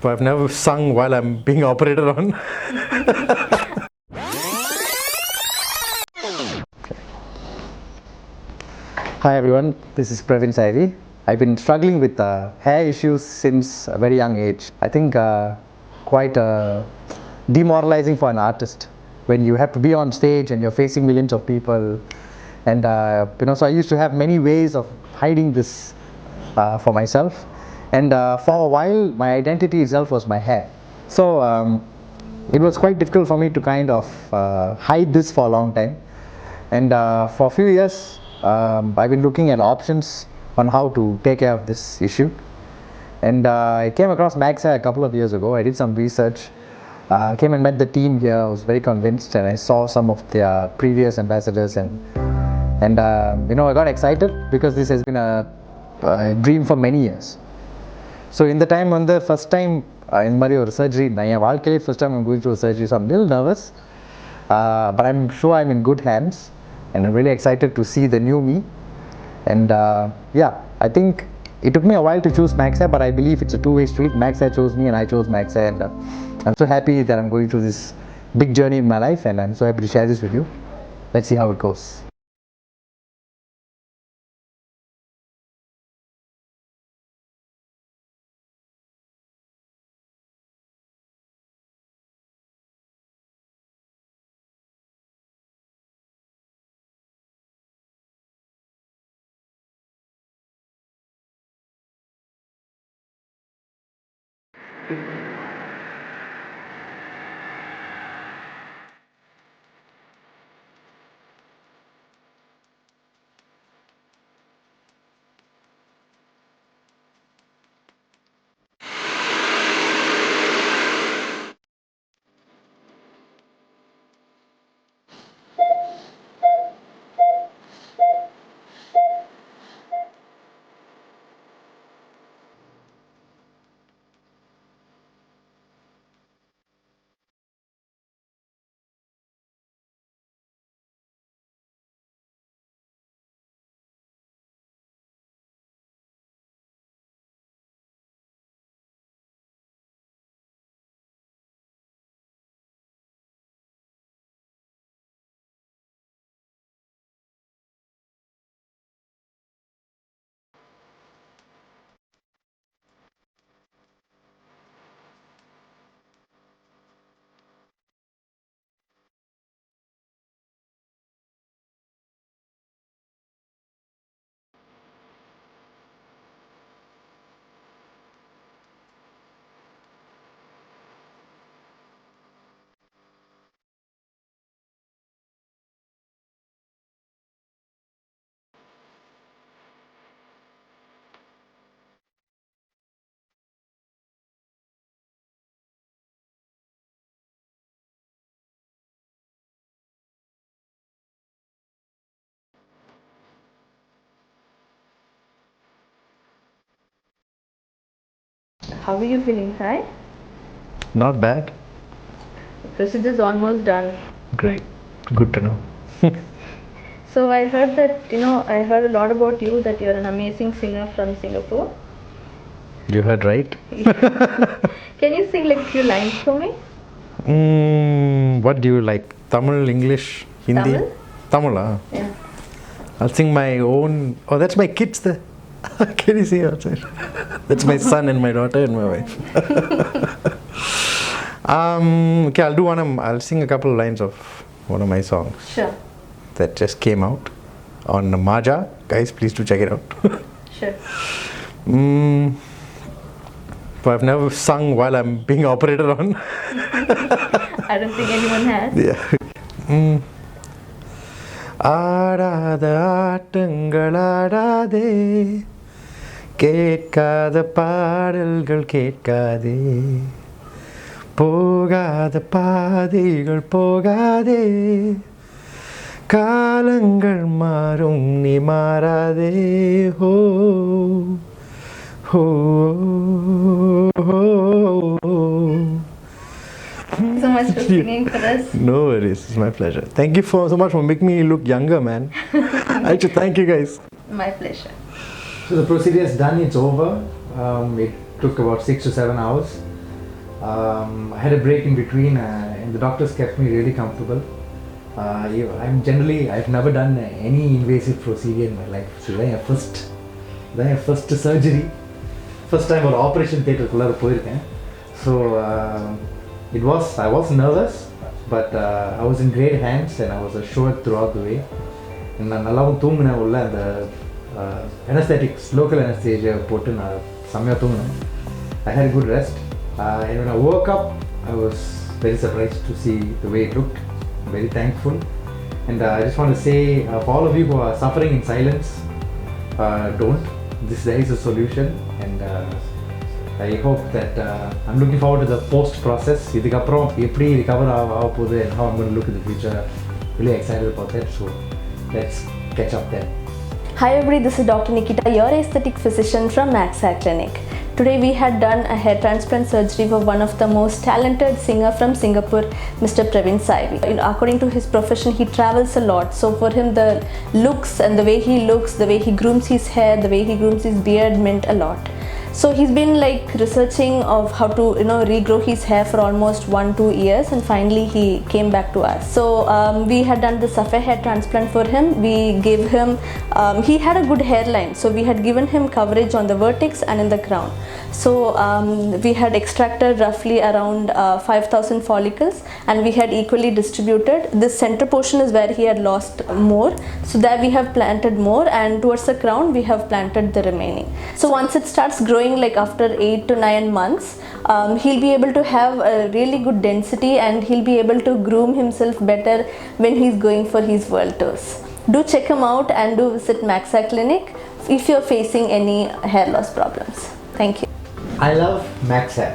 but I've never sung while I'm being operated on. Hi everyone, this is Pravin Saivi. I've been struggling with hair issues since a very young age. I think quite demoralizing for an artist when you have to be on stage and you're facing millions of people. And so I used to have many ways of hiding this for myself. And for a while, my identity itself was my hair. So it was quite difficult for me to kind of hide this for a long time. And for a few years, I've been looking at options on how to take care of this issue. And I came across MaxHair a couple of years ago. I did some research, came and met the team here. I was very convinced, and I saw some of their previous ambassadors, and I got excited because this has been a dream for many years. So in the time when the first time in my surgery, first time I'm going through a surgery, so I'm a little nervous, but I'm sure I'm in good hands, and I'm really excited to see the new me. And I think it took me a while to choose MaxHair, but I believe it's a two-way street. MaxHair chose me and I chose MaxHair, and I'm so happy that I'm going through this big journey in my life, and I'm so happy to share this with you. Let's see how it goes. How are you feeling? Hi? Not bad. The procedure is almost done. Great. Good to know. So I heard that, I heard a lot about you, that you're an amazing singer from Singapore. You heard right. Can you sing like a few lines for me? What do you like? Tamil, English, Hindi? Tamil? Tamil, ah. Yeah. I'll sing my own. Oh, that's my kids there. Can you see outside? That's my son and my daughter and my wife. Okay, I'll do one. I'll sing a couple of lines of one of my songs. Sure. That just came out on Maja. Guys, please do check it out. Sure. But I've never sung while I'm being operated on. I don't think anyone has. Yeah. ஆடாத ஆட்டங்கள் ஆடாதே, கேட்காத பாடல்கள் கேட்காதே, போகாத பாதைகள் போகாதே, காலங்கள் மாறும் நீ மாறாதே. ஹோ ஹோ ஹோ. So much for singing for us. No worries, it's my pleasure. Thank you so much for making me look younger, man. Actually, thank you guys. My pleasure. So the procedure is done, it's over. It took about 6 to 7 hours. I had a break in between, and the doctors kept me really comfortable. I've never done any invasive procedure in my life. So then my first surgery, first time ஒரு operation தியேட்டருக்குள்ளார போயிருக்கேன். So I was nervous, but I was in great hands and I was assured throughout the way. And நான் நல்லாவும் தூங்கினேன். உள்ள அந்த anesthetics, local anesthesia போட்டு நான் செம்மையாக தூங்கினேன். I had a good rest. And when I woke up, I was very surprised to see the way it looked. I'm very thankful. And I just want to say, for all of you who are suffering in silence, don't. There is a solution, and I hope that I'm looking forward to the post process. இதுக்கப்புறம் எப்படி recover ஆக போகுது and how I'm going to look in the future. Really excited about that. So let's catch up then. Hi everybody, this is Dr. Nikita, your aesthetic physician from Max Hair Clinic. Today we had done a hair transplant surgery for one of the most talented singer from Singapore, Mr. Pravin Saivi. According to his profession, he travels a lot. So for him, the looks and the way he looks, the way he grooms his hair, the way he grooms his beard meant a lot. So he's been like researching of how to regrow his hair for almost 1-2 years, and finally he came back to us. So we had done the SAPPHIRE hair transplant for him. We gave him he had a good hairline, so we had given him coverage on the vertex and in the crown. So we had extracted roughly around 5,000 follicles, and we had equally distributed. This center portion is where he had lost more, so there we have planted more, and towards the crown we have planted the remaining. So once it starts growing, like after 8 to 9 months, he'll be able to have a really good density, and he'll be able to groom himself better when he's going for his world tours. Do check him out and do visit Max Hair Clinic if you're facing any hair loss problems. Thank you. I love Max Hair.